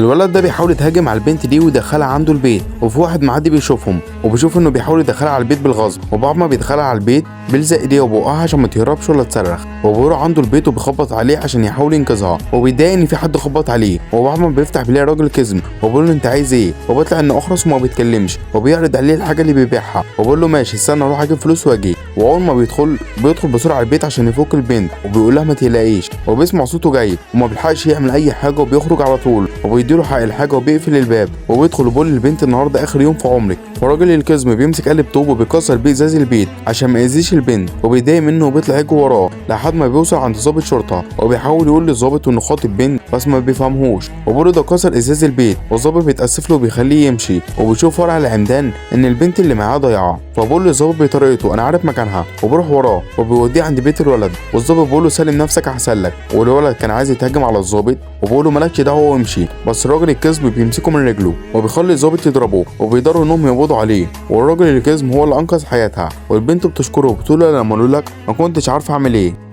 الولد ده بيحاول يتهاجم على البنت دي ويدخلها عنده البيت، وفي واحد معدي بيشوفهم وبيشوف انه بيحاول يدخلها على البيت بالغصب، وبعد ما بيدخلها على البيت بيلزق ايديه وبقها عشان ما تهربش ولا تصرخ، وبيروح عنده البيت وبيخبط عليه عشان يحاول ينقذها، وبيتضايق ان في حد خبط عليه، وبعد ما بيفتح بيلاقي راجل كذب وبيقول له انت عايز ايه، وبيطلع انه اخرس وما بيتكلمش، وبيعرض عليه الحاجه اللي بيبيعها وبيقول له ماشي استنى اروح اجيب فلوس واجي، واول ما بيدخل بسرعه البيت عشان يفك البنت، وبيقول لها ما تقلقيش، وبيسمع صوته جاي وما بيلحقش يعمل اي حاجه وبيخرج على طول، وبيديله حق الحاجه وبيقفل الباب، وبيدخل وبيقول للبنت النهارده اخر يوم في عمرك، وراجل الكذب بيمسك قلب طوب وبيكسر بيه ازاز البيت عشان ما يأذيش البنت، وبيتضايق منه وبيطلع يجري وراه لحد ما بيوصل عند ضابط شرطه، وبيحاول يقول للظابط انه خاطب بنت بس ما بيفهمهوش، وبرضه كسر ازاز البيت، والظابط بيتاسف له وبيخليه يمشي، وبيشوف ورا العمدان ان البنت اللي معاه ضايعه، فبيقول للظابط بطريقته انا عارف مكانها، وبيروح وراه وبيوديه عند بيت الولد، والظابط بيقول له سلم نفسك احسن لك، والولد كان عايز يتهجم على الظابط وبيقول له مالكش دعوه وامشي، بس الراجل الكذب بيمسكه من رجله وبيخلي الظابط يضربه، وبيقدروا انهم يقبضوا عليه، والراجل الكذب هو اللي انقذ حياتها، والبنت بتشكره وبتقول له لما اقول لك ما كنتش عارفه اعمل ايه.